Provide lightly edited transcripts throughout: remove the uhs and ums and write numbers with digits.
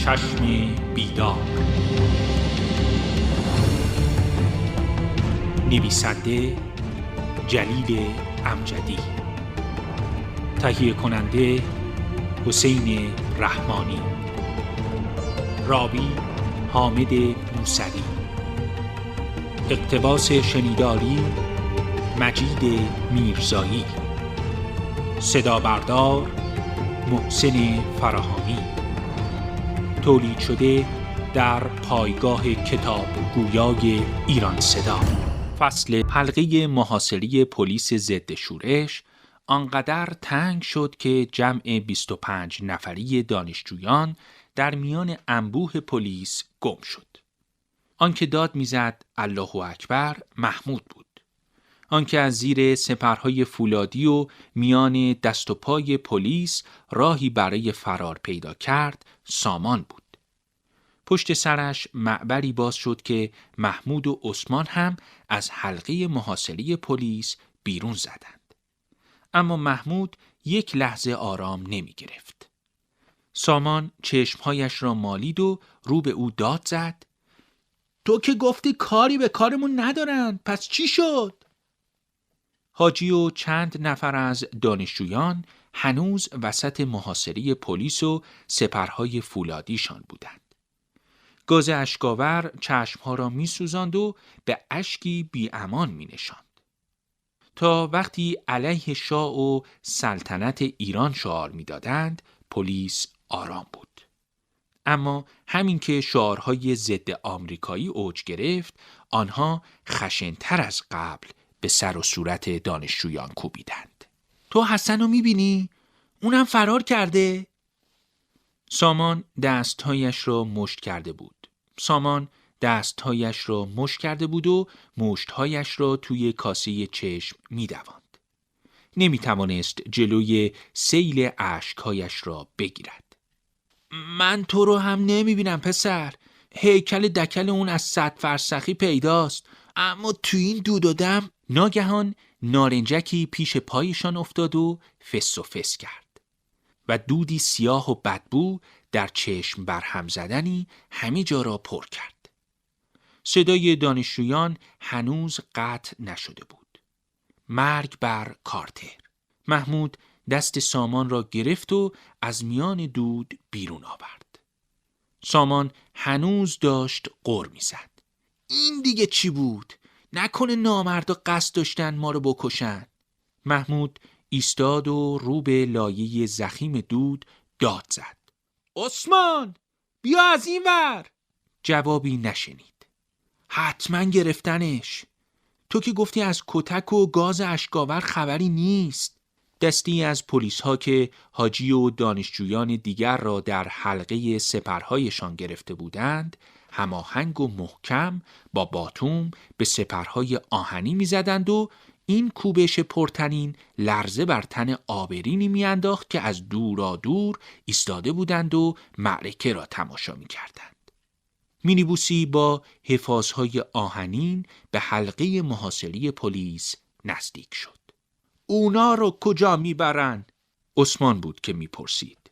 چشم بیدار. نویسنده جلیل امجدی، تهیه کننده حسین رحمانی، راوی حامد موسوی، اقتباس شنیداری مجید میرزایی، صدا بردار محسن فراهانی، تولید شده در پایگاه کتابگویای ایران صدا. فصل حلقه محاصره پلیس ضد شورش آنقدر تنگ شد که جمع 25 نفری دانشجویان در میان انبوه پلیس گم شد. آنکه داد میزد الله اکبر محمود بود. آنکه از زیر سپرهای فولادی و میان دست و پای پلیس راهی برای فرار پیدا کرد سامان بود. پشت سرش معبری باز شد که محمود و عثمان هم از حلقه محاصره پلیس بیرون زدند. اما محمود یک لحظه آرام نمی گرفت. سامان چشمهایش را مالید و رو به او داد زد: تو که گفتی کاری به کارمون ندارن، پس چی شد؟ حاجی و چند نفر از دانشجویان هنوز وسط محاصره پلیس و سپرهای فولادیشان بودند. گاز اشک‌آور چشمها را می سوزاند و به اشکی بی امان می نشاند. تا وقتی علیه شاه و سلطنت ایران شعار می دادند، پلیس آرام بود. اما همین که شعارهای ضد آمریکایی اوج گرفت، آنها خشن‌تر از قبل به سر و صورت دانشجویان کوبیدند. تو حسن رو می بینی؟ اونم فرار کرده؟ سامان دستهایش را مشت کرده بود و مشتهایش را توی کاسه چشم می دواند. نمی توانست جلوی سیل اشکهایش را بگیرد. من تو رو هم نمی بینم پسر. هیکل دکل اون از 100 فرسخی پیداست، اما تو این دود و دم. ناگهان نارنجکی پیش پایشان افتاد و فس و فس کرد و دودی سیاه و بدبو در چشم برهم زدنی همه جا را پر کرد. صدای دانشجویان هنوز قطع نشده بود. مرگ بر کارتر. محمود دست سامان را گرفت و از میان دود بیرون آورد. سامان هنوز داشت غر می‌زد. این دیگه چی بود؟ نکنه نامردا قصد داشتن ما رو بکشن. محمود ایستاد و رو به لایه ضخیم دود داد زد: عثمان بیا از این ور. جوابی نشنید. حتما گرفتنش. تو که گفتی از کتک و گاز اشک‌آور خبری نیست. دستی از پلیس ها که حاجی و دانشجویان دیگر را در حلقه سپرهایشان گرفته بودند، هماهنگ و محکم با باتوم به سپرهای آهنی می زدند و این کوبش پرتنین لرزه بر تن آبرینی می انداخت که از دورا دور ایستاده بودند و معرکه را تماشا می کردند. مینیبوسی با حفاظهای آهنین به حلقه محاصره پلیس نزدیک شد. اونا رو کجا میبرن؟ عثمان بود که میپرسید.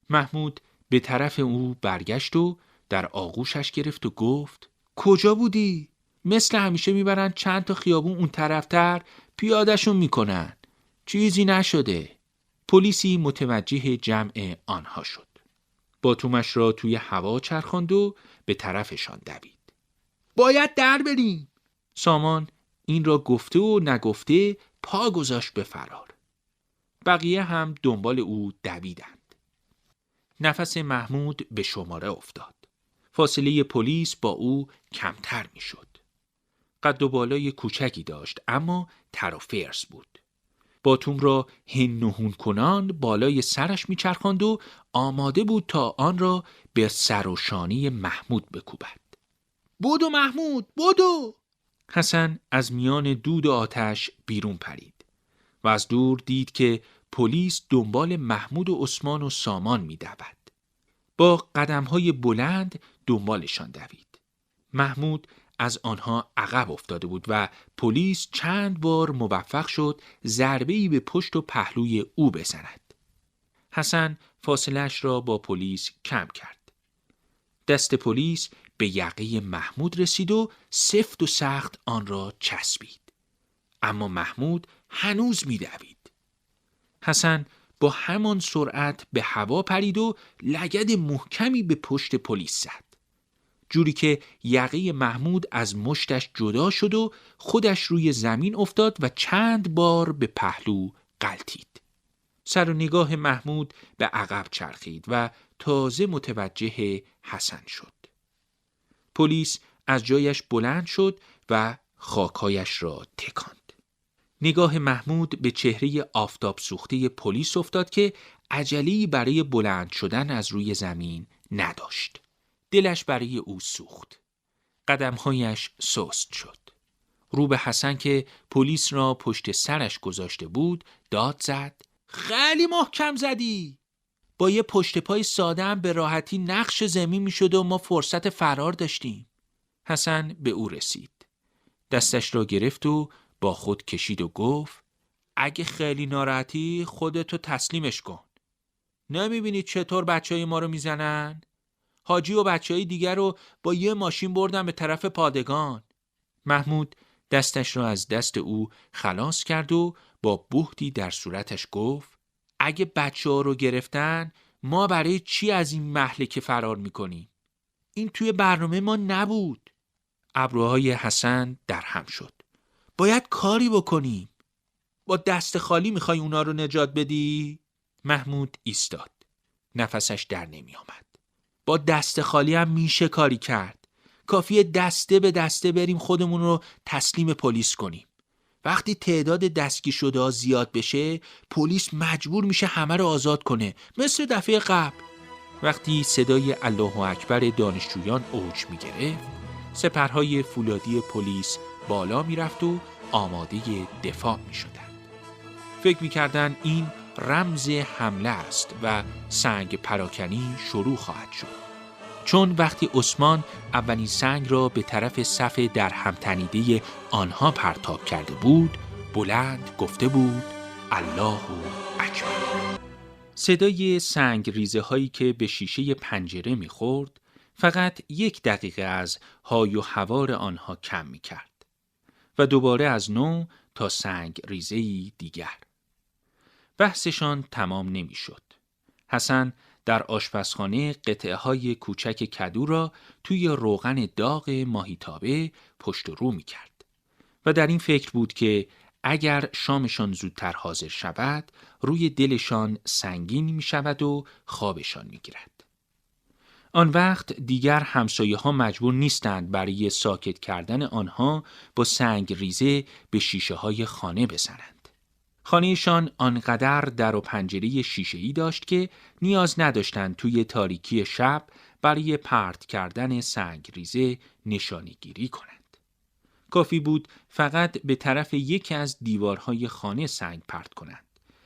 محمود به طرف او برگشت و در آغوشش گرفت و گفت: کجا بودی؟ مثل همیشه میبرن چند تا خیابون اون طرفتر، پیادهشون میکنن. چیزی نشده. پلیسی متوجه جمع آنها شد. باتومش را توی هوا چرخاند و به طرفشان دوید. باید در بریم. سامان این را گفته و نگفته پا گذاشت به فرار. بقیه هم دنبال او دویدند. نفس محمود به شماره افتاد. فاصله پلیس با او کمتر می شد. قد و بالای کوچکی داشت اما تر و فرز بود. باتوم را هن و هون کنان بالای سرش می چرخاند و آماده بود تا آن را به سر و شانه محمود بکوبد. بدو محمود، بدو! حسن از میان دود و آتش بیرون پرید و از دور دید که پلیس دنبال محمود و عثمان و سامان می دود. با قدم‌های بلند دنبالشان دوید. محمود از آنها عقب افتاده بود و پلیس چند بار موفق شد ضربه‌ای به پشت و پهلوی او بزند. حسن فاصله‌اش را با پلیس کم کرد. دست پلیس به یقه محمود رسید و سفت و سخت آن را چسبید. اما محمود هنوز می‌دوید. حسن با همان سرعت به هوا پرید و لگد محکمی به پشت پلیس زد. جوری که یقه محمود از مشتش جدا شد و خودش روی زمین افتاد و چند بار به پهلو غلتید. سر و نگاه محمود به عقب چرخید و تازه متوجه حسن شد. پلیس از جایش بلند شد و خاکایش را تکاند. نگاه محمود به چهره آفتاب سوخته پلیس افتاد که عجله‌ای برای بلند شدن از روی زمین نداشت. دلش برای او سوخت. قدمهایش سست شد. رو به حسن که پلیس را پشت سرش گذاشته بود داد زد: خیلی محکم زدی. با یه پشت پای ساده هم به راحتی نقش زمین می شد و ما فرصت فرار داشتیم. حسن به او رسید. دستش را گرفت و با خود کشید و گفت: اگه خیلی ناراحتی خودتو تسلیمش کن. نمیبینی چطور بچهای ما رو میزنن؟ حاجی و بچهای دیگر رو با یه ماشین بردن به طرف پادگان. محمود دستش را از دست او خلاص کرد و با بهتی در صورتش گفت: اگه بچه‌ها رو گرفتن ما برای چی از این مهلکه فرار میکنیم؟ این توی برنامه ما نبود. ابروهای حسن در هم شد. باید کاری بکنیم. با دست خالی میخوای اونا رو نجات بدی؟ محمود ایستاد. نفسش در نمی آمد. با دست خالی هم میشه کاری کرد. کافیه دسته به دسته بریم خودمون رو تسلیم پلیس کنیم. وقتی تعداد دستگیر شده زیاد بشه پلیس مجبور میشه همه رو آزاد کنه، مثل دفعه قبل. وقتی صدای الله اکبر دانشجویان اوج میگرفت سپرهای فولادی پلیس بالا میرفت و آماده دفاع میشدند. فکر میکردن این رمز حمله است و سنگ پراکنی شروع خواهد شد. چون وقتی عثمان اولین سنگ را به طرف صف در هم تنیده آنها پرتاب کرده بود بلند گفته بود: الله اکبر. صدای سنگ ریزه هایی که به شیشه پنجره میخورد فقط 1 دقیقه از های و هوار آنها کم میکرد و دوباره از نو تا سنگ ریزه‌ای دیگر. بحثشان تمام نمیشد. حسن در آشپزخانه قطعه‌های کوچک کدو را توی روغن داغ ماهیتابه پشت و رو می‌کرد و در این فکر بود که اگر شامشان زودتر حاضر شود روی دلشان سنگین می‌شود و خوابشان می‌گیرد. آن وقت دیگر همسایه‌ها مجبور نیستند برای ساکت کردن آنها با سنگ ریزه به شیشه‌های خانه بزنند. خانهشان آنقدر در و پنجره شیشه‌ای داشت که نیاز نداشتند توی تاریکی شب برای پرت کردن سنگ ریزه نشانی گیری کنند. کافی بود فقط به طرف یکی از دیوارهای خانه سنگ پرت کنند.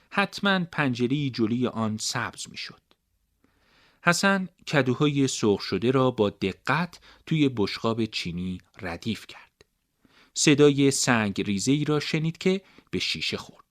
حتما پنجره جلوی آن سبز می شد. حسن کدوهای سرخ شده را با دقت توی بشقاب چینی ردیف کرد. صدای سنگ ریزه‌ای را شنید که به شیشه خورد.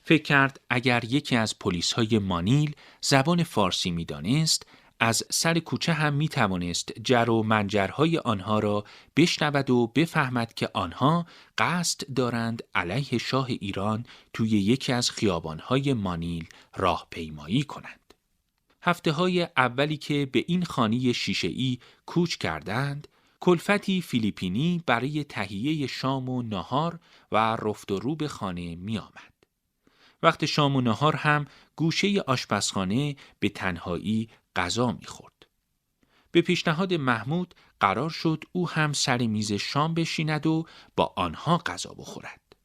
فکر کرد اگر یکی از پلیس‌های مانیل زبان فارسی می‌دانست، از سر کوچه هم می‌توانست جر و منجرهای آنها را بشنود و بفهمد که آنها قصد دارند علیه شاه ایران توی یکی از خیابان‌های مانیل راهپیمایی کنند. هفته‌های اولی که به این خانه شیشه‌ای کوچ کردند، کلفتی فیلیپینی برای تهیه شام و نهار و رفت و رو به خانه می‌آمد. وقت شام و نهار هم گوشه آشپزخانه به تنهایی غذا می‌خورد. به پیشنهاد محمود قرار شد او هم سر میز شام بشیند و با آنها غذا بخورد.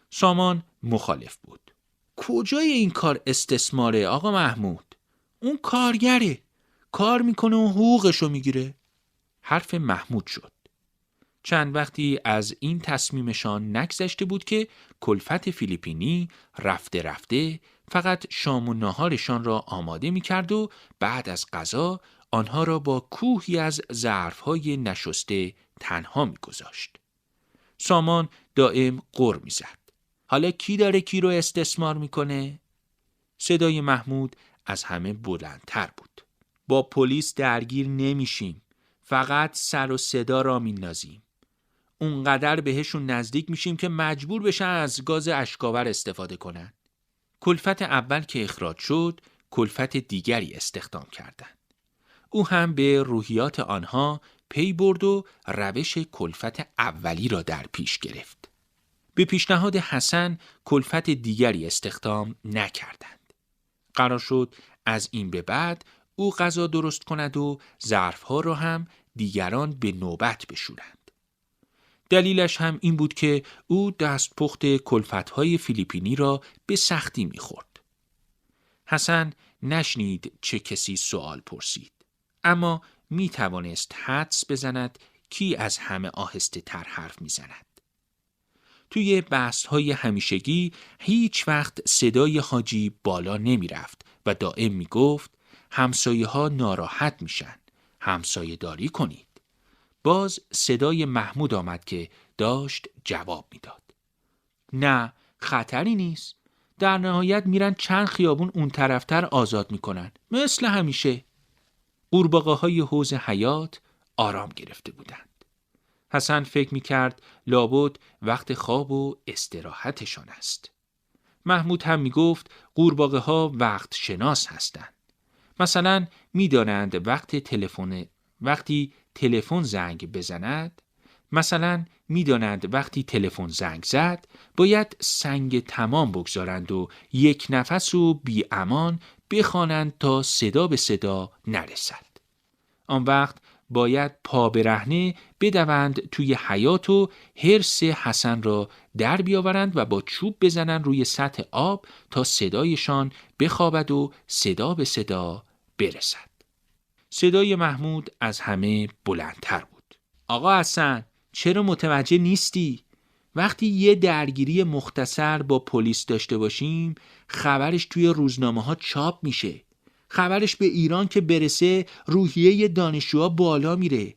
سامان مخالف بود. کجای این کار استثماره آقا محمود؟ اون کارگره، کار میکنه و حقوقشو میگیره. حرف محمود شد. چند وقتی از این تصمیمشان نگذشته بود که کلفت فیلیپینی رفته رفته فقط شام و ناهارشان را آماده می کرد و بعد از غذا آنها را با کوهی از ظرفهای نشسته تنها می گذاشت. سامان دائم غر می زد. حالا کی داره کی رو استثمار می کنه؟ صدای محمود از همه بلندتر بود. با پلیس درگیر نمیشیم. فقط سر و صدا را میندازیم. اونقدر بهشون نزدیک میشیم که مجبور بشن از گاز اشک‌آور استفاده کنن. کلفت اول که اخراج شد، کلفت دیگری استخدام کردند. او هم به روحیات آنها پی برد و روش کلفت اولی را در پیش گرفت. به پیشنهاد حسن کلفت دیگری استخدام نکردند. قرار شد از این به بعد او غذا درست کند و ظرفها را هم دیگران به نوبت بشورند. دلیلش هم این بود که او دستپخت کلفت‌های فیلیپینی را به سختی می‌خورد. حسن نشنید چه کسی سوال پرسید، اما می‌توانست حدس بزند کی از همه آهسته تر حرف می‌زند. توی بحث‌های همیشگی هیچ وقت صدای حاجی بالا نمی‌رفت و دائم می‌گفت همسایه‌ها ناراحت میشن، همسایه داری کنید. باز صدای محمود آمد که داشت جواب میداد. نه، خطری نیست. در نهایت میرن چند خیابون اون طرفتر آزاد میکنن. مثل همیشه. قورباغه‌های حوض حیات آرام گرفته بودند. حسن فکر میکرد لابد وقت خواب و استراحتشان است. محمود هم میگفت قورباغه‌ها وقت شناس هستند. مثلا میدانند وقتی تلفن زنگ بزند، مثلا میدانند وقتی تلفن زنگ زد باید سنگ تمام بگذارند و یک نفس و بی امان بخوانند تا صدا به صدا نرسد. آن وقت باید پا برهنه بدوند توی حیاط و حرص حسن را در بیاورند و با چوب بزنند روی سطح آب تا صدایشان بخوابد و صدا به صدا برسد. صدای محمود از همه بلندتر بود. آقا حسن، چرا متوجه نیستی؟ وقتی یه درگیری مختصر با پلیس داشته باشیم، خبرش توی روزنامه‌ها چاپ میشه. خبرش به ایران که برسه، روحیه دانشجوها بالا میره.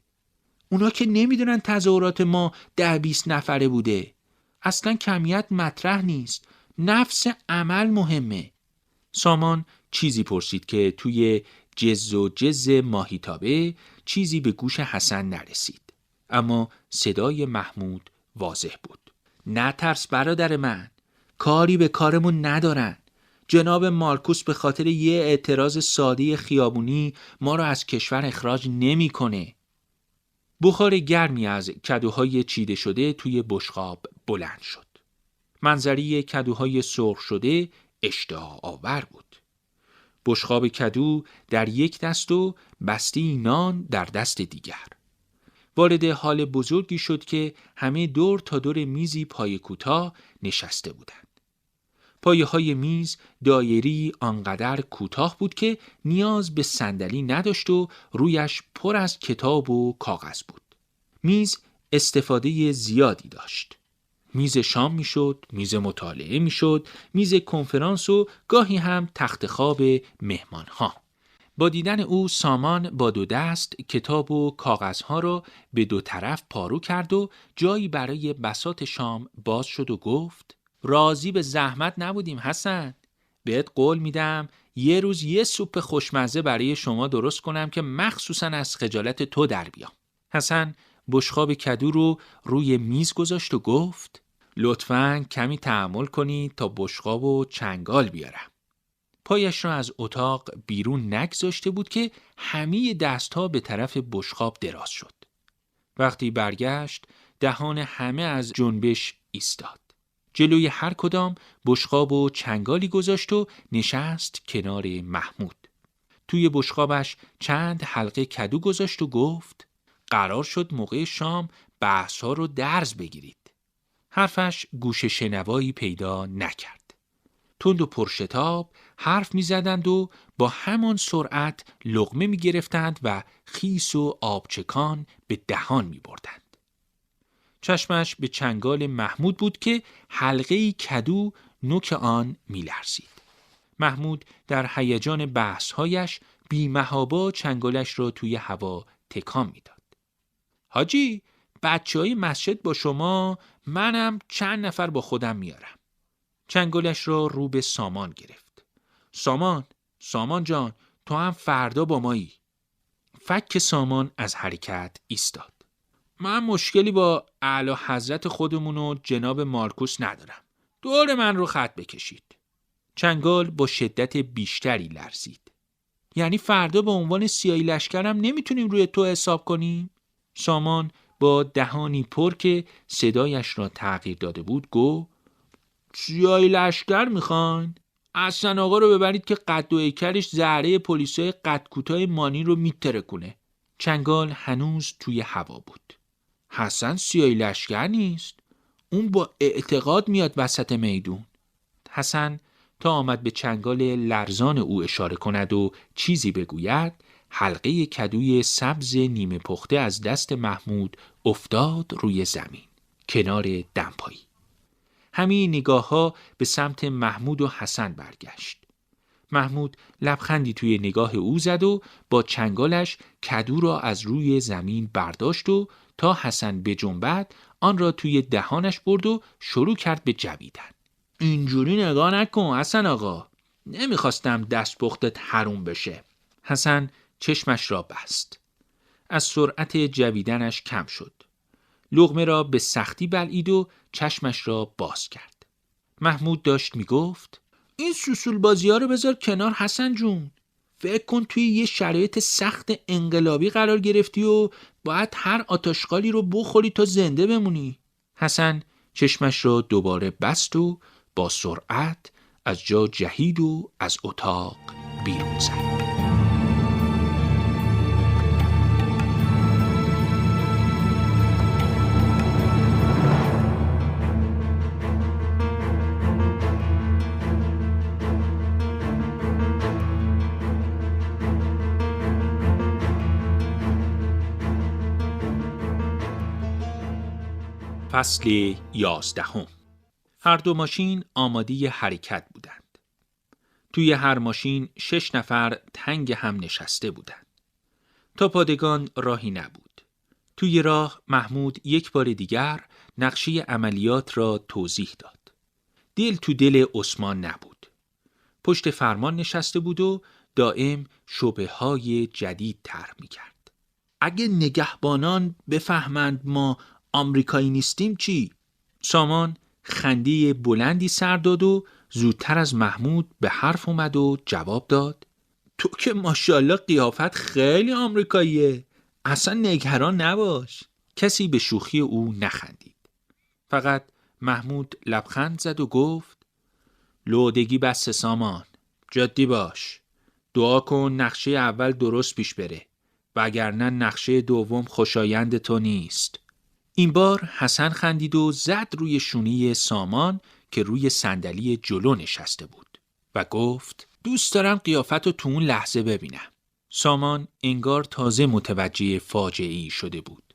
اونا که نمیدونن تظاهرات ما 10-20 نفره بوده. اصلا کمیت مطرح نیست. نفس عمل مهمه. سامان چیزی پرسید که توی جز و جز ماهیتابه چیزی به گوش حسن نرسید. اما صدای محمود واضح بود. نترس برادر من. کاری به کارمون ندارن. جناب مارکوس به خاطر یه اعتراض ساده خیابونی ما رو از کشور اخراج نمی‌کنه. بخار گرمی از کدوهای چیده شده توی بشقاب بلند شد. منظری کدوهای سرخ شده اشتها آور بود. بشقاب کدو در یک دست و بسته نان در دست دیگر. وارد حال بزرگی شد که همه دور تا دور میزی پای کوتاه نشسته بودند. پایه های میز دایری آنقدر کوتاه بود که نیاز به صندلی نداشت و رویش پر از کتاب و کاغذ بود. میز استفاده زیادی داشت. میز شام میشد، میز مطالعه میشد، میز کنفرانس و گاهی هم تخت خواب مهمانها. با دیدن او سامان با 2 دست کتاب و کاغذها را به 2 طرف پارو کرد و جایی برای بساط شام باز شد و گفت: راضی به زحمت نبودیم حسن. بهت قول میدم یه روز یه سوپ خوشمزه برای شما درست کنم که مخصوصاً از خجالت تو در بیام. حسن بشقاب کدو رو روی میز گذاشت و گفت: لطفاً کمی تحمل کنید تا بشقاب و چنگال بیارم. پایش را از اتاق بیرون نگذاشته بود که همه دستها به طرف بشقاب دراز شد. وقتی برگشت دهان همه از جنبش ایستاد. جلوی هر کدام بشقاب و چنگالی گذاشت و نشست کنار محمود. توی بشقابش چند حلقه کدو گذاشت و گفت: قرار شد موقع شام بحث‌ها رو درز بگیرید. حرفش گوش شنوایی پیدا نکرد. تند و پرشتاب حرف می زدند و با همان سرعت لقمه می گرفتند و خیس و آبچکان به دهان می بردند. چشمش به چنگال محمود بود که حلقه کدو نوک آن می لرزید. محمود در هیجان بحث‌هایش بی محابا چنگالش را توی هوا تکان می داد. حاجی، بچه‌های مسجد با شما، منم چند نفر با خودم میارم. چنگالش را رو به سامان گرفت. سامان جان، تو هم فردا با مایی. فک سامان از حرکت ایستاد. من مشکلی با اعلی حضرت خودمون و جناب مارکوس ندارم. دور من رو خط بکشید. چنگال با شدت بیشتری لرزید. یعنی فردا به عنوان سیاهی لشکرم نمیتونیم روی تو حساب کنیم؟ سامان با دهانی پر که صدایش را تغییر داده بود گفت: سیاهی لشکر میخواین؟ حسن آقا رو ببرید که قد و هیکلش زهره پلیسای قد کوتاه مانی رو میترکونه. چنگال هنوز توی هوا بود. حسن سیاهی لشکر نیست. اون با اعتقاد میاد وسط میدون. حسن تا آمد به چنگال لرزان او اشاره کند و چیزی بگوید، حلقه کدوی سبز نیمه پخته از دست محمود افتاد روی زمین کنار دمپایی. همه نگاه ها به سمت محمود و حسن برگشت. محمود لبخندی توی نگاه او زد و با چنگالش کدو را از روی زمین برداشت و تا حسن بجنبد آن را توی دهانش برد و شروع کرد به جویدن. اینجوری نگاه نکن حسن آقا، نمیخواستم دست پختت حروم بشه. حسن چشمش را بست. از سرعت جویدنش کم شد. لقمه را به سختی بلعید و چشمش را باز کرد. محمود داشت میگفت: این سوسول بازی ها رو بذار کنار حسن جون. فکر کن توی یه شرایط سخت انقلابی قرار گرفتی و باید هر آتشقالی رو بخوری تا زنده بمونی. حسن چشمش را دوباره بست و با سرعت از جا جهید و از اتاق بیرون زد. فصل 11. هر دو ماشین آماده حرکت بودند. توی هر ماشین 6 نفر تنگ هم نشسته بودند. تا پادگان راهی نبود. توی راه محمود یک بار دیگر نقشه عملیات را توضیح داد. دل تو دل عثمان نبود. پشت فرمان نشسته بود و دائم شبهه‌های جدید طرح می‌کرد. اگه نگهبانان بفهمند ما آمریکایی نیستیم چی؟ سامان خنده بلندی سر داد و زودتر از محمود به حرف اومد و جواب داد: تو که ماشاءالله قیافت خیلی آمریکاییه، اصلا نگران نباش. کسی به شوخی او نخندید. فقط محمود لبخند زد و گفت: لودگی بس سامان، جدی باش. دعا کن نقشه اول درست پیش بره، وگرنه نقشه دوم خوشایند تو نیست. این بار حسن خندید و زد روی شونه سامان که روی صندلی جلو نشسته بود و گفت: دوست دارم قیافتو تو اون لحظه ببینم. سامان انگار تازه متوجه فاجعه‌ای شده بود.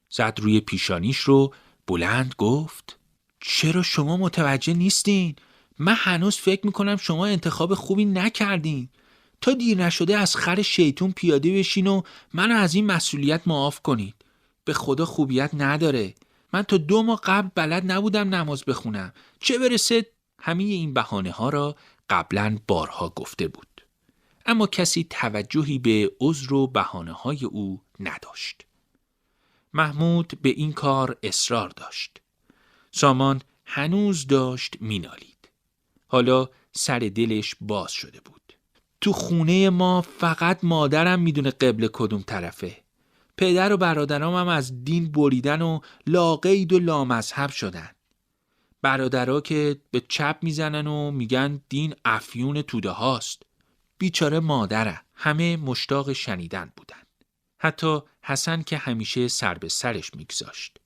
زد روی پیشانیش رو بلند گفت: چرا شما متوجه نیستین؟ من هنوز فکر میکنم شما انتخاب خوبی نکردین. تا دیر نشده از خر شیطون پیاده بشین و منو از این مسئولیت معاف کنید. به خدا خوبیت نداره. من تا 2 ماه قبل بلد نبودم نماز بخونم، چه برسه. همه این بهانه ها را قبلا بارها گفته بود، اما کسی توجهی به عذر و بهانه های او نداشت. محمود به این کار اصرار داشت. سامان هنوز داشت مینالید. حالا سر دلش باز شده بود. تو خونه ما فقط مادرم میدونه قبله کدوم طرفه. پدر و برادرام هم از دین بریدن و لاقید و لامذهب شدن. برادرها که به چپ میزنن و میگن دین افیون توده هاست. بیچاره مادره. همه مشتاق شنیدن بودن. حتی حسن که همیشه سر به سرش میگذاشت.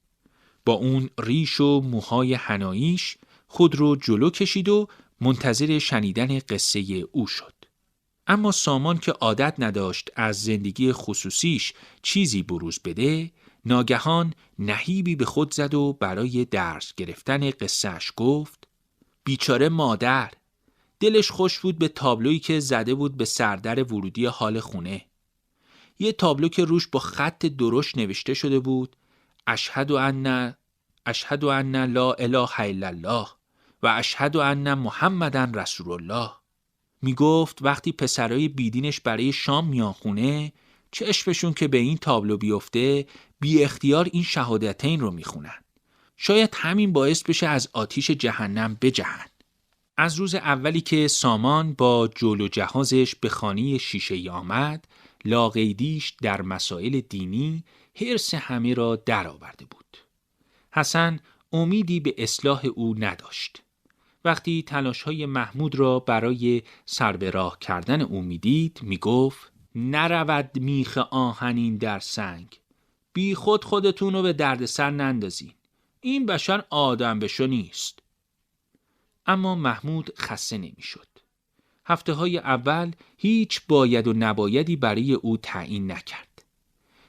با اون ریش و موهای حناییش خود رو جلو کشید و منتظر شنیدن قصه او شد. اما سامان که عادت نداشت از زندگی خصوصیش چیزی بروز بده، ناگهان نهیبی به خود زد و برای درس گرفتن قصهش گفت: بیچاره مادر. دلش خوش بود به تابلویی که زده بود به سردر ورودی حال خونه. یه تابلو که روش با خط درشت نوشته شده بود: اشهد ان لا اله الا الله و اشهد ان محمدن رسول الله. می گفت وقتی پسرای بیدینش برای شام میان خونه، چشمشون که به این تابلو بیفته بی اختیار این شهادتین رو میخونن. شاید همین باعث بشه از آتیش جهنم بجهن. از روز اولی که سامان با جول جهازش به خانه شیشه‌ای آمد، لاقیدیش در مسائل دینی حرص همه را درآورده بود. حسن امیدی به اصلاح او نداشت. وقتی تلاش‌های محمود را برای سر به راه کردن او می‌دید، می‌گفت: نرود میخ آهنین در سنگ. بی خودتون رو به دردسر نندازین. این بشر آدم بشو نیست. اما محمود خسته نمی‌شد. هفته‌های اول هیچ باید و نبایدی برای او تعیین نکرد.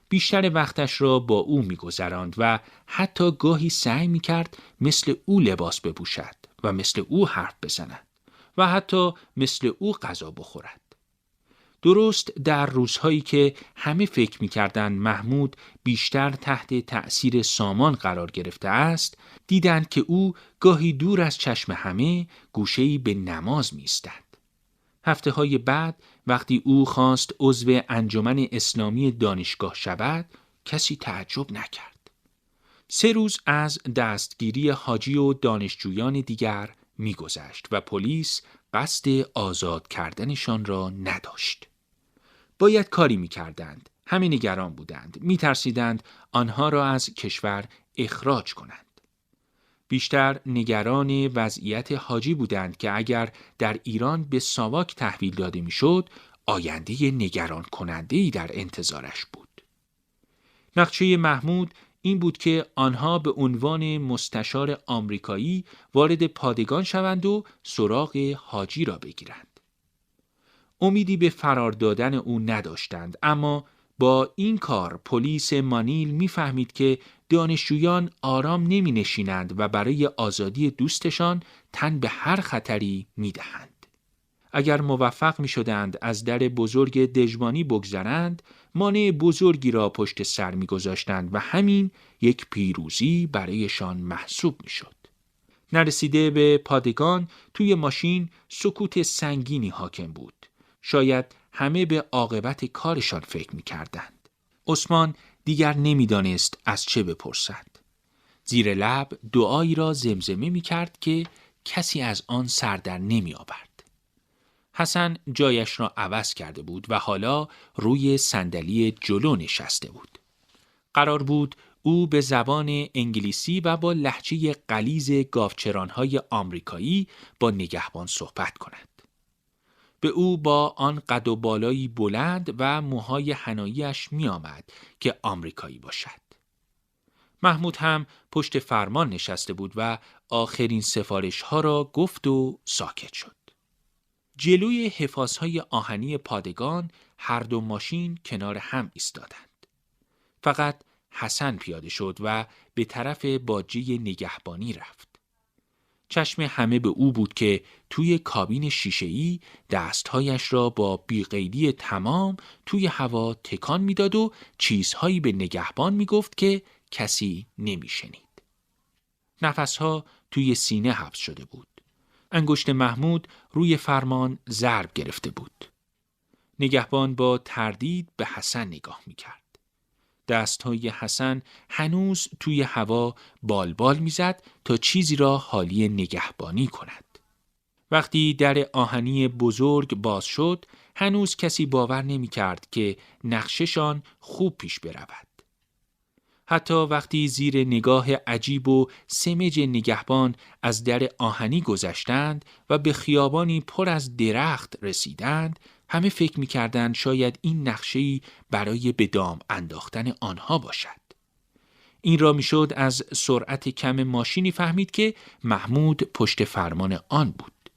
بیشتر وقتش را با او می‌گذراند و حتی گاهی سعی می‌کرد مثل او لباس بپوشد و مثل او حرف بزند و حتی مثل او غذا بخورد. درست در روزهایی که همه فکر می‌کردند محمود بیشتر تحت تأثیر سامان قرار گرفته است، دیدند که او گاهی دور از چشم همه گوشه‌ای به نماز می‌ایستد. هفته‌های بعد وقتی او خواست عضو انجمن اسلامی دانشگاه شود، کسی تعجب نکرد. 3 روز از دستگیری حاجی و دانشجویان دیگر می‌گذشت و پلیس قصد آزاد کردنشان را نداشت. باید کاری می‌کردند. همه نگران بودند. می‌ترسیدند آنها را از کشور اخراج کنند. بیشتر نگران وضعیت حاجی بودند که اگر در ایران به ساواک تحویل داده می‌شد، آینده نگران کننده‌ای در انتظارش بود. نقشه محمود این بود که آنها به عنوان مستشار آمریکایی وارد پادگان شوند و سراغ حاجی را بگیرند. امیدی به فرار دادن او نداشتند، اما با این کار پلیس مانیل می‌فهمید که دانشجویان آرام نمی‌نشینند و برای آزادی دوستشان تن به هر خطری می‌دهند. اگر موفق می‌شدند از در بزرگ دژبانی بگذرند، مانع بزرگی را پشت سر می‌گذاشتند و همین یک پیروزی برایشان محسوب می‌شد. نرسیده به پادگان، توی ماشین سکوت سنگینی حاکم بود. شاید همه به عاقبت کارشان فکر می‌کردند. عثمان دیگر نمی‌دانست از چه بپرسد. زیر لب دعایی را زمزمه می‌کرد که کسی از آن سر در نمی‌آورد. حسن جایش را عوض کرده بود و حالا روی صندلی جلو نشسته بود. قرار بود او به زبان انگلیسی و با لهجه غلیظ گاوچران‌های آمریکایی با نگهبان صحبت کند. به او با آن قد و بالایی بلند و موهای حنایی‌اش می آمد که آمریکایی باشد. محمود هم پشت فرمان نشسته بود و آخرین سفارش‌ها را گفت و ساکت شد. جلوی حفاظهای آهنی پادگان هر دو ماشین کنار هم ایستادند. فقط حسن پیاده شد و به طرف باجه نگهبانی رفت. چشم همه به او بود که توی کابین شیشه‌ای دستهایش را با بیقیدی تمام توی هوا تکان میداد و چیزهایی به نگهبان میگفت که کسی نمیشنید. نفسها توی سینه حبس شده بود. انگشت محمود روی فرمان ضرب گرفته بود. نگهبان با تردید به حسن نگاه میکرد. دستهای حسن هنوز توی هوا بالبال میزد تا چیزی را حالی نگهبانی کند. وقتی در آهنی بزرگ باز شد، هنوز کسی باور نمی‌کرد که نقششان خوب پیش برود. حتی وقتی زیر نگاه عجیب و سمج نگهبان از در آهنی گذشتند و به خیابانی پر از درخت رسیدند، همه فکر می‌کردند شاید این نقشه‌ای برای به دام انداختن آنها باشد. این را میشد از سرعت کم ماشینی فهمید که محمود پشت فرمان آن بود.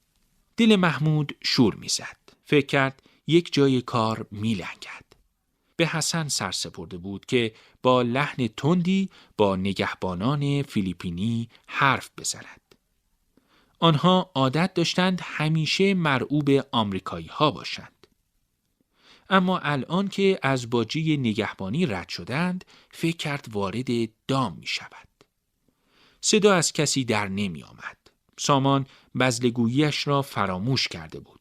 دل محمود شور میزد. فکر کرد یک جای کار میلنگد. به حسن سرسپرده بود که با لحن تندی با نگهبانان فیلیپینی حرف بزند. آنها عادت داشتند همیشه مرعوب آمریکایی ها باشند. اما الان که از باجه نگهبانی رد شدند، فکر کرد وارد دام می شود. صدا از کسی در نمی آمد. سامان بزلگوییش را فراموش کرده بود.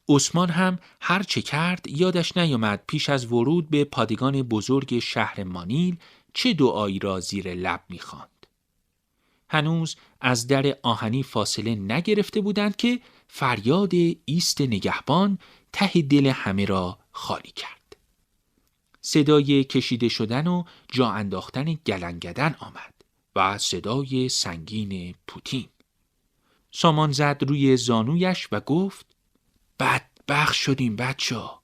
عثمان هم هر چه کرد یادش نیامد پیش از ورود به پادگان بزرگ شهر مانیل چه دعایی را زیر لب می‌خواند. هنوز از در آهنی فاصله نگرفته بودند که فریاد ایست نگهبان ته دل همه را خالی کرد. صدای کشیده شدن و جا انداختن گلنگدن آمد و صدای سنگین پوتین. سامان زد روی زانویش و گفت: بدبخت شدیم بچه‌ها.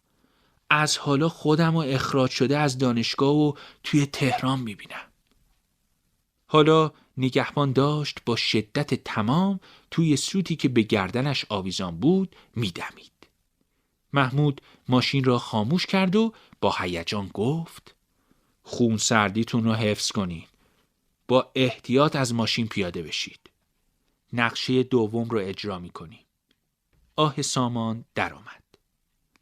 از حالا خودم و اخراج شده از دانشگاه و توی تهران میبینم. حالا نگهبان داشت با شدت تمام توی سوتی که به گردنش آویزان بود میدمید. محمود ماشین را خاموش کرد و با هیجان گفت: خون سردیتون رو حفظ کنین. با احتیاط از ماشین پیاده بشید. نقشه دوم رو اجرا میکنیم. آه سامان در آمد.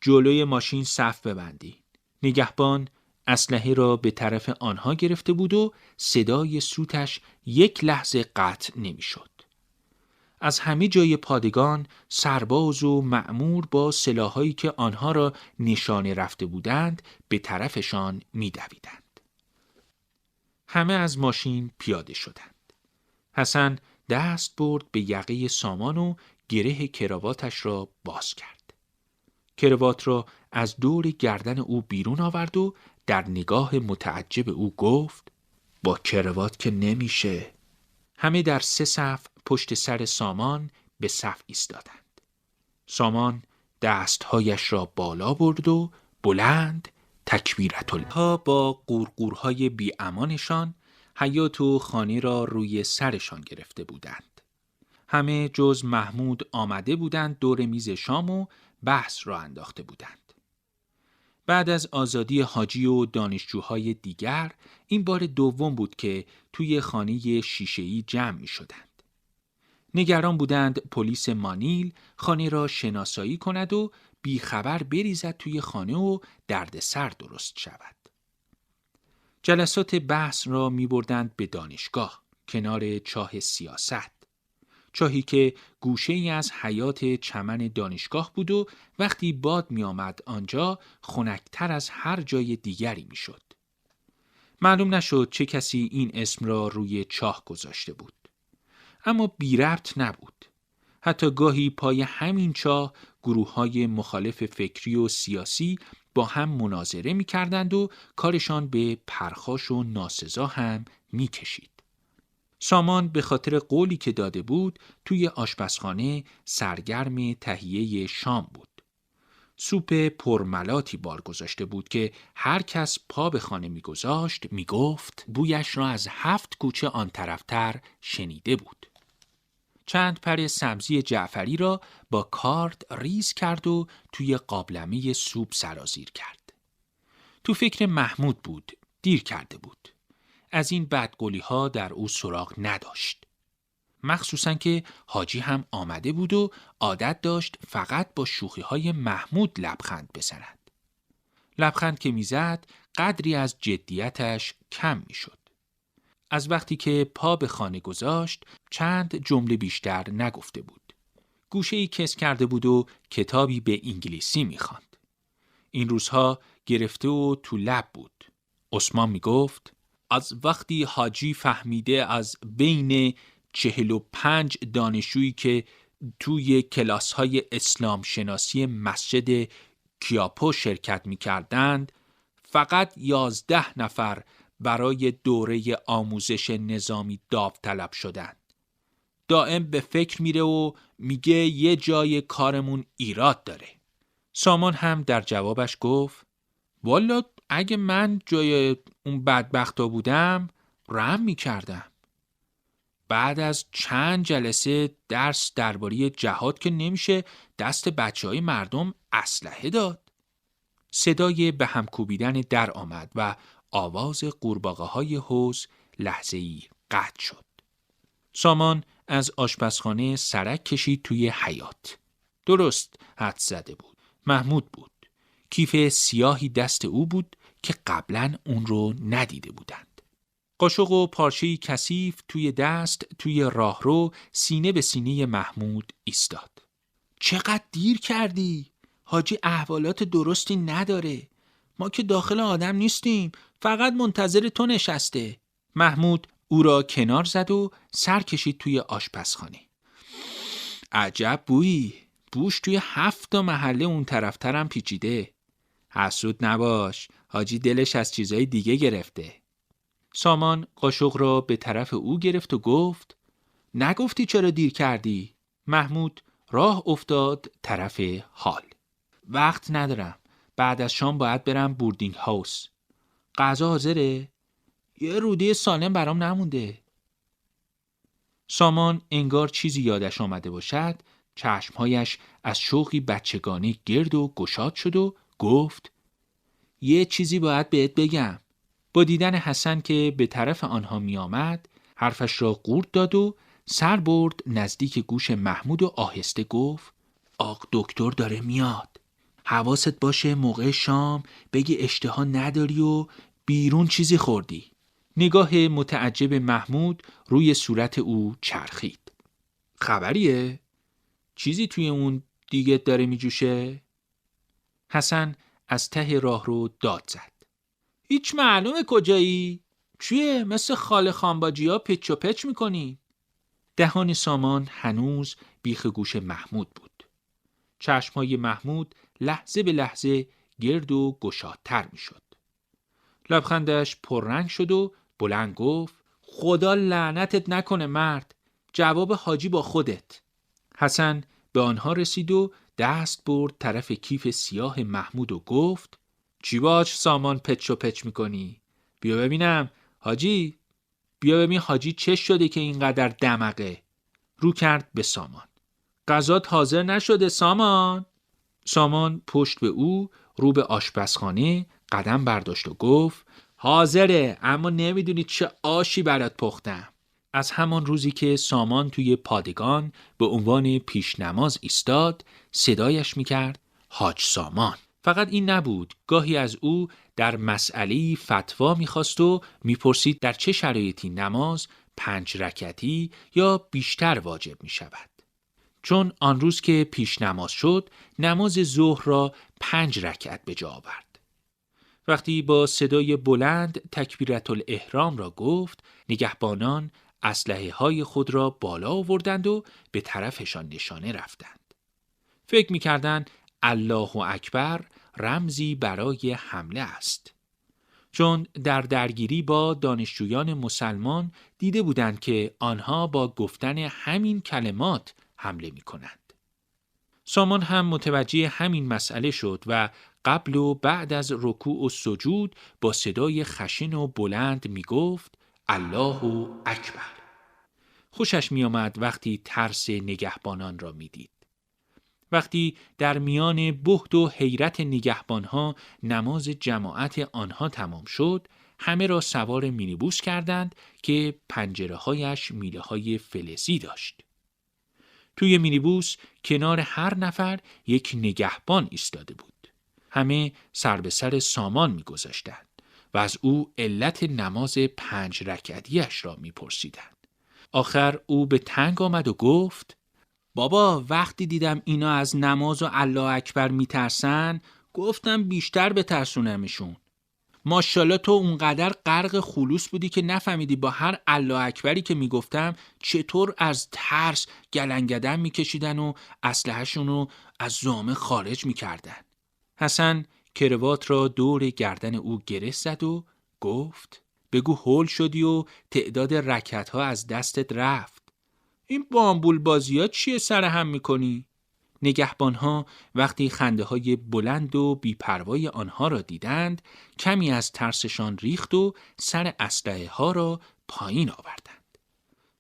جلوی ماشین صف ببندی. نگهبان اسلحه را به طرف آنها گرفته بود و صدای سوتش یک لحظه قطع نمیشد. از همه جای پادگان سرباز و مأمور با سلاحایی که آنها را نشانه رفته بودند به طرفشان می‌دویدند. همه از ماشین پیاده شدند. حسن دست برد به یقه سامان و گره کراواتش را باز کرد. کراوات را از دور گردن او بیرون آورد و در نگاه متعجب او گفت: با کراوات که نمیشه. همه در 3 صف پشت سر سامان به صف ایستادند. سامان دستهایش را بالا برد و بلند تکبیرت الله با قورقورهای بی امانشان حیاط و خانه را روی سرشان گرفته بودند. همه جز محمود آمده بودند دور میز شام و بحث را انداخته بودند. بعد از آزادی حاجی و دانشجوهای دیگر این بار دوم بود که توی خانه شیشه‌ای جمع می شدند. نگران بودند پلیس مانیل خانه را شناسایی کند و بیخبر بریزد توی خانه و دردسر درست شود. جلسات بحث را می بردند به دانشگاه کنار چاه سیاست. چاهی که گوشه ای از حیاط چمن دانشگاه بود و وقتی باد می آمد آنجا خنک‌تر از هر جای دیگری می شد. معلوم نشد چه کسی این اسم را روی چاه گذاشته بود. اما بی ربط نبود. حتی گاهی پای همین چاه گروه‌های مخالف فکری و سیاسی با هم مناظره می کردند و کارشان به پرخاش و ناسزا هم می کشید. سامان به خاطر قولی که داده بود توی آشپزخانه سرگرم تهیه شام بود. سوپ پرملاتی بار گذاشته بود که هر کس پا به خانه می‌گذاشت می‌گفت بویش را از 7 کوچه آن طرفتر شنیده بود. چند پر سبزی جعفری را با کارد ریز کرد و توی قابلمه سوپ سرازیر کرد. تو فکر محمود بود، دیر کرده بود. از این بدقولی ها در او سراغ نداشت. مخصوصاً که حاجی هم آمده بود و عادت داشت فقط با شوخی های محمود لبخند بزند. لبخند که میزد قدری از جدیتش کم میشد. از وقتی که پا به خانه گذاشت چند جمله بیشتر نگفته بود. گوشه‌ای کس کرده بود و کتابی به انگلیسی میخواند. این روزها گرفته و تو لب بود. عثمان میگفت: از وقتی حاجی فهمیده از بین 45 دانشجویی که توی کلاس‌های اسلام شناسی مسجد کیاپو شرکت می‌کردند، فقط 11 نفر برای دوره آموزش نظامی داوطلب شدند. دائم به فکر میره و میگه یه جای کارمون ایراد داره. سامان هم در جوابش گفت: والا اگه من جای اون بدبختا بودم رحم می‌کردم. بعد از چند جلسه درس درباره جهاد که نمیشه دست بچه‌های مردم اسلحه داد. صدای به هم کوبیدن در آمد و آواز قورباغه‌های حوض لحظه‌ای قطع شد. سامان از آشپزخانه سرک کشید توی حیاط. درست حدس زده بود. محمود بود. کیف سیاهی دست او بود که قبلا اون رو ندیده بودند. قاشق و پارچه‌ای کثیف توی دست توی راهرو سینه به سینه محمود ایستاد. چقدر دیر کردی؟ حاجی احوالات درستی نداره. ما که داخل آدم نیستیم، فقط منتظر تو نشسته. محمود او را کنار زد و سر کشید توی آشپزخانه. عجب بویی، بوش توی 7 محله اون طرفترم پیچیده. حسود نباش، حاجی دلش از چیزای دیگه گرفته. سامان قاشق را به طرف او گرفت و گفت نگفتی چرا دیر کردی؟ محمود راه افتاد طرف هال. وقت ندارم، بعد از شام باید برم بوردینگ هاوس. غذا حاضره؟ یه روده سالم برام نمونده. سامان انگار چیزی یادش آمده باشد، چشمهایش از شوقی بچگانه گرد و گشاد شد و گفت یه چیزی باید بهت بگم. با دیدن حسن که به طرف آنها می آمد، حرفش را قورت داد و سر برد نزدیک گوش محمود و آهسته گفت آق دکتر داره میاد. حواست باشه موقع شام بگی اشتها نداری و بیرون چیزی خوردی. نگاه متعجب محمود روی صورت او چرخید. خبریه؟ چیزی توی اون دیگه داره می جوشه؟ حسن از ته راه رو داد زد. هیچ معلومه کجایی؟ چیه مثل خاله خانباجی ها پچ و پچ میکنی؟ دهان سامان هنوز بیخ گوش محمود بود. چشمهای محمود لحظه به لحظه گرد و گشادتر میشد. لبخندش پررنگ شد و بلند گفت خدا لعنتت نکنه مرد، جواب حاجی با خودت. حسن به آنها رسید و دست برد طرف کیف سیاه محمود و گفت چی باش سامان پچ و پچ میکنی؟ بیا ببینم حاجی، بیا ببین حاجی چه شده که اینقدر دمقه. رو کرد به سامان. غذات حاضر نشده سامان؟ سامان پشت به او رو به آشپزخانه قدم برداشت و گفت حاضره، اما نمیدونی چه آشی برات پختم. از همان روزی که سامان توی پادگان به عنوان پیش نماز ایستاد، صدایش میکرد حاج سامان. فقط این نبود، گاهی از او در مسئله‌ای فتوا میخواست و میپرسید در چه شرایطی نماز 5 رکعتی یا بیشتر واجب میشود. چون آن روز که پیش نماز شد، نماز ظهر را 5 رکعت به جا آورد. وقتی با صدای بلند تکبیرة الاحرام را گفت، نگهبانان اسلحه های خود را بالا آوردند و به طرفشان نشانه رفتند. فکر می‌کردند الله اکبر رمزی برای حمله است. چون در درگیری با دانشجویان مسلمان دیده بودند که آنها با گفتن همین کلمات حمله می‌کنند. سامان هم متوجه همین مسئله شد و قبل و بعد از رکوع و سجود با صدای خشن و بلند می‌گفت الله اکبر. خوشش می‌آمد وقتی ترس نگهبانان را می‌دید. وقتی در میان بهت و حیرت نگهبانها نماز جماعت آنها تمام شد، همه را سوار مینیبوس کردند که پنجره‌هایش میله‌های فلزی داشت. توی مینیبوس کنار هر نفر یک نگهبان ایستاده بود. همه سر به سر سامان می‌گذاشتند و از او علت نماز 5 رکعتیش را می‌پرسیدند. آخر او به تنگ آمد و گفت بابا وقتی دیدم اینا از نماز و الله اکبر میترسن گفتم بیشتر بترسونمشون. ماشاءالله تو اونقدر غرق خلوص بودی که نفهمیدی با هر الله اکبری که میگفتم چطور از ترس گلنگدن میکشیدن و اسلحه‌شون رو از زامه خارج میکردن. حسن کروات را دور گردن او گره زد و گفت بگو هول شدی و تعداد رکعت‌ها از دستت رفت. این بامبول بازی ها چیه سر هم میکنی؟ نگهبانها وقتی خنده های بلند و بیپروای آنها را دیدند کمی از ترسشان ریخت و سر اسلحه ها را پایین آوردند.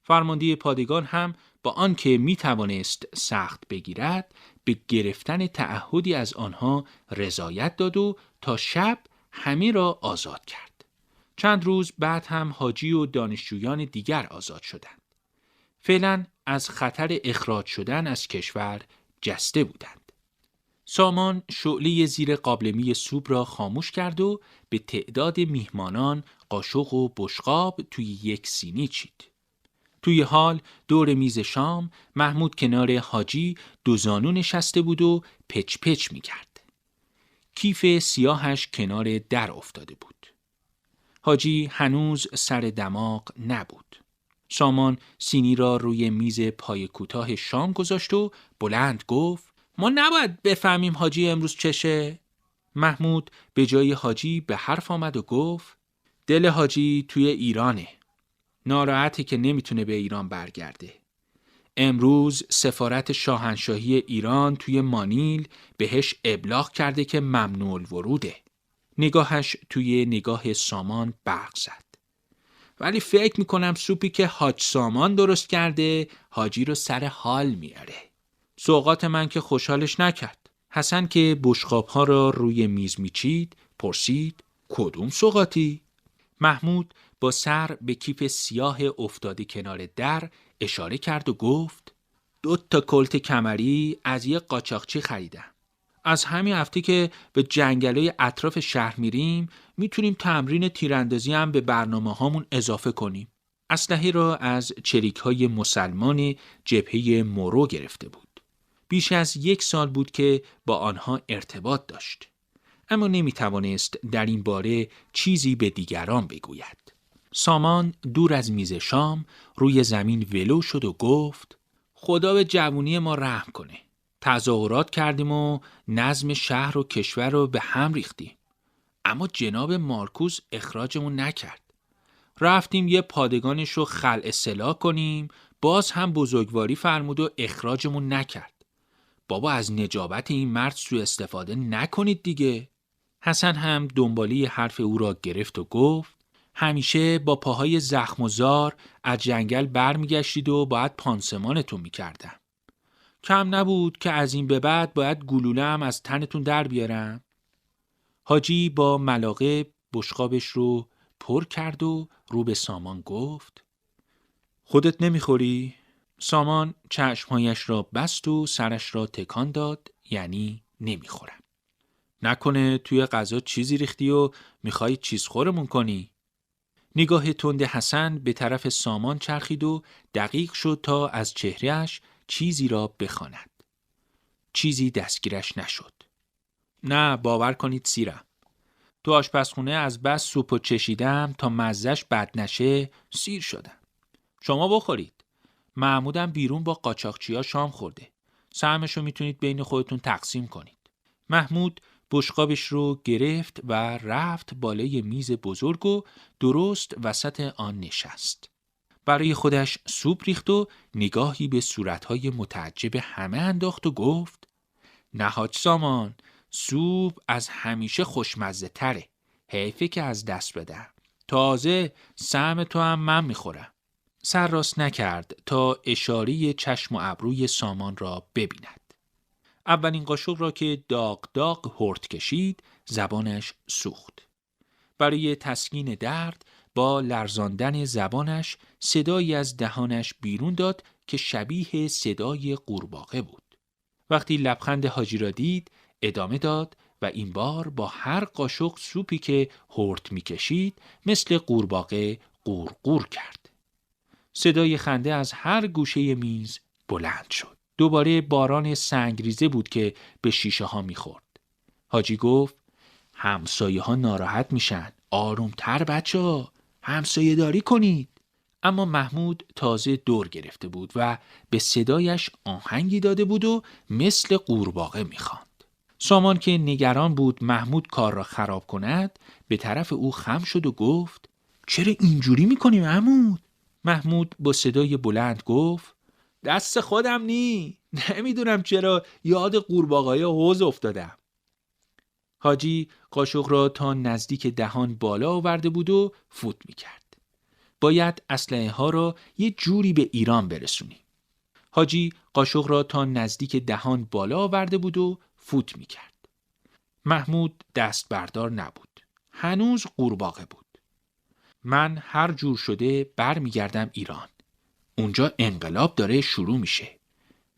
فرمانده پادگان هم با آنکه می توانست سخت بگیرد به گرفتن تعهدی از آنها رضایت داد و تا شب همه را آزاد کرد. چند روز بعد هم حاجی و دانشجویان دیگر آزاد شدند. فعلا از خطر اخراج شدن از کشور جسته بودند. سامان شعله زیر قابلمه سوپ را خاموش کرد و به تعداد میهمانان قاشق و بشقاب توی یک سینی چید. توی حال دور میز شام محمود کنار حاجی دو زانو نشسته بود و پچ پچ می‌کرد. کیف سیاهش کنار در افتاده بود. حاجی هنوز سر دماغ نبود. سامان سینی را روی میز پای کوتاه شام گذاشت و بلند گفت: ما نباید بفهمیم حاجی امروز چشه؟ محمود به جای حاجی به حرف آمد و گفت: دل حاجی توی ایرانه. ناراحته که نمیتونه به ایران برگرده. امروز سفارت شاهنشاهی ایران توی مانیل بهش ابلاغ کرده که ممنوع الوروده. نگاهش توی نگاه سامان برق زد. ولی فکر میکنم سوپی که حاج سامان درست کرده حاجی رو سر حال میاره. سوغات من که خوشحالش نکرد. حسن که بشقاب‌ها را روی میز میچید پرسید: کدوم سوغاتی؟ محمود با سر به کیف سیاه افتاده کنار در اشاره کرد و گفت: 2 کلت کمری از یه قاچاقچی خریدم. از همین هفته که به جنگلای اطراف شهر میریم میتونیم تمرین تیراندازی هم به برنامه هامون اضافه کنیم. اسلحه را از چریک‌های مسلمان جبهه مورو گرفته بود. بیش از 1 سال بود که با آنها ارتباط داشت. اما نمیتوانست در این باره چیزی به دیگران بگوید. سامان دور از میز شام روی زمین ولو شد و گفت: خدا به جوونی ما رحم کنه. تظاهرات کردیم و نظم شهر و کشور رو به هم ریختیم. اما جناب مارکوس اخراجمون نکرد. رفتیم یه پادگانش رو خلع سلاح کنیم، باز هم بزرگواری فرمود و اخراجمون نکرد. بابا از نجابت این مرد سوء استفاده نکنید دیگه. حسن هم دنبالی حرف او را گرفت و گفت: همیشه با پاهای زخم و زار از جنگل برمیگشتید و باید پانسمانتون میکردم. کم نبود که از این به بعد باید گلوله هم از تنتون در بیارم. حاجی با ملاقه بشقابش رو پر کرد و رو به سامان گفت: خودت نمیخوری؟ سامان چشمهایش را بست و سرش را تکان داد، یعنی نمیخورم. نکنه توی غذا چیزی ریختی و میخوای چیز خورمون کنی؟ نگاه تند حسن به طرف سامان چرخید و دقیق شد تا از چهرهش چیزی را بخواند. چیزی دستگیرش نشد. نه باور کنید سیرم. تو آشپزخونه از بس سوپو چشیدم تا مزهش بد نشه سیر شدم. شما بخورید. محمودم بیرون با قاچاقچیا شام خورده. سهمشو میتونید بین خودتون تقسیم کنید. محمود بشقابش رو گرفت و رفت بالای میز بزرگ و درست وسط آن نشست. برای خودش سوپ ریخت و نگاهی به صورتهای متعجب همه انداخت و گفت: نه حاج سامان، سوپ از همیشه خوشمزه تره. حیفه که از دست بدم. تازه سهم تو هم من میخورم. سر راست نکرد تا اشاره چشم و ابروی سامان را ببیند. اولین قاشق را که داغ داغ هورت کشید زبانش سوخت. برای تسکین درد با لرزاندن زبانش صدایی از دهانش بیرون داد که شبیه صدای قورباغه بود. وقتی لبخند حاجی را دید ادامه داد و این بار با هر قاشق سوپی که هورت می‌کشید مثل قورباغه قورقور کرد. صدای خنده از هر گوشه میز بلند شد. دوباره باران سنگریزه بود که به شیشه ها می‌خورد. حاجی گفت: همسایه ها ناراحت میشن. آرومتر بچه‌ها، همسایه داری کنید. اما محمود تازه دور گرفته بود و به صدایش آهنگی داده بود و مثل قورباغه می‌خواند. سامان که نگران بود محمود کار را خراب کند به طرف او خم شد و گفت: چرا اینجوری می‌کنی محمود؟ محمود با صدای بلند گفت: دست خودم نی. نمیدونم چرا یاد قورباغه‌های حوض افتادم. حاجی قاشق را تا نزدیک دهان بالا آورده بود و فوت می‌کرد. باید اسلحه ها را یه جوری به ایران برسونیم. حاجی قاشق را تا نزدیک دهان بالا آورده بود و فوت می‌کرد. محمود دست بردار نبود. هنوز قورباغه بود. من هر جور شده برمیگردم ایران. اونجا انقلاب داره شروع میشه.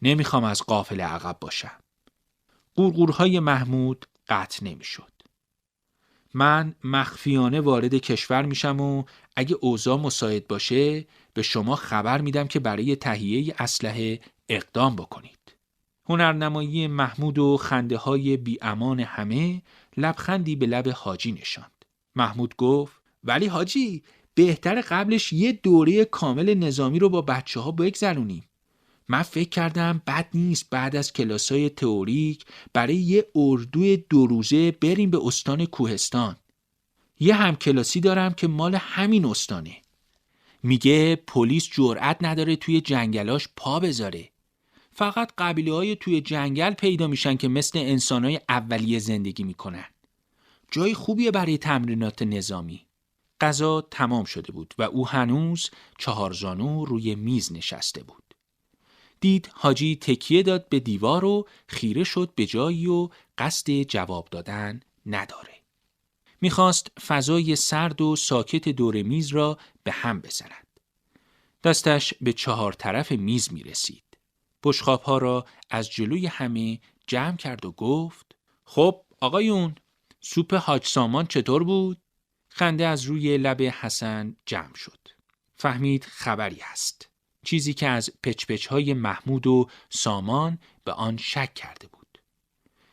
نمیخوام از قافله عقب باشم. قورقورهای محمود قطع نمیشد. من مخفیانه وارد کشور میشم و اگه اوضاع مساعد باشه به شما خبر میدم که برای تهیه اسلحه اقدام بکنید. هنرنمایی محمود و خنده های بی امان همه لبخندی به لب حاجی نشاند. محمود گفت ولی حاجی بهتر قبلش یه دوره کامل نظامی رو با بچه ها بگذرونیم. من فکر کردم بد نیست بعد از کلاسای تئوریک برای یه اردوی 2 روزه بریم به استان کوهستان. یه همکلاسی دارم که مال همین استانه. میگه پلیس جرأت نداره توی جنگلاش پا بذاره. فقط قبیله‌های توی جنگل پیدا میشن که مثل انسان‌های اولیه زندگی میکنن. جای خوبیه برای تمرینات نظامی. غذا تمام شده بود و او هنوز 4 زانو روی میز نشسته بود. دید حاجی تکیه داد به دیوار و خیره شد به جایی و قصد جواب دادن نداره. میخواست فضای سرد و ساکت دور میز را به هم بزند. دستش به 4 طرف میز میرسید. بشقاب‌ها را از جلوی همه جمع کرد و گفت خب آقایون، سوپ حاج سامان چطور بود؟ خنده از روی لب حسن جمع شد. فهمید خبری هست. چیزی که از پچ‌پچ‌های محمود و سامان به آن شک کرده بود.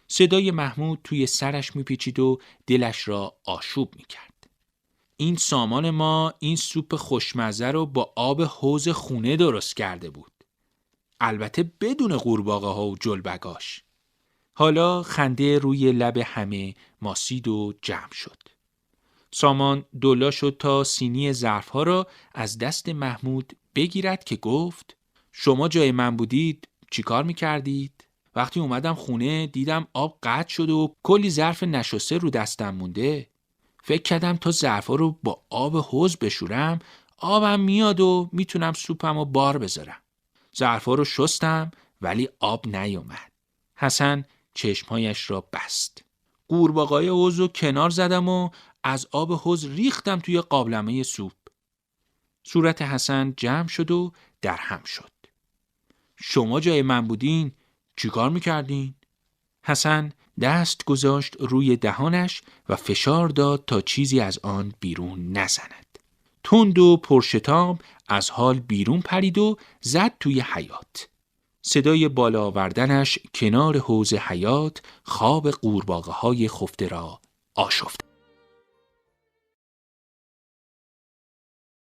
صدای محمود توی سرش میپیچید و دلش را آشوب میکرد. این سامان ما این سوپ خوشمزه رو با آب حوض خونه درست کرده بود. البته بدون قورباغه ها و جلبگاش. حالا خنده روی لب همه ماسید و جمع شد. سامان دولا شد تا سینی ظرفها را از دست محمود بگیرد که گفت شما جای من بودید چی کار میکردید؟ وقتی اومدم خونه دیدم آب قطع شد و کلی ظرف نشسته رو دستم مونده. فکر کردم تا ظرفها رو با آب حوض بشورم آبم میاد و میتونم سوپم رو بار بذارم. ظرفا رو شستم ولی آب نیومد. حسن چشمهایش را بست. قورباغه‌های حوض رو کنار زدم و از آب حوض ریختم توی قابلمه سوپ. صورت حسن جمع شد و در هم شد. شما جای من بودین چی کار میکردین؟ حسن دست گذاشت روی دهانش و فشار داد تا چیزی از آن بیرون نزند. تند و پرشتاب از حال بیرون پرید و زد توی حیاط. صدای بالا آوردنش کنار حوض حیاط خواب قورباغه‌های خفته را آشفت.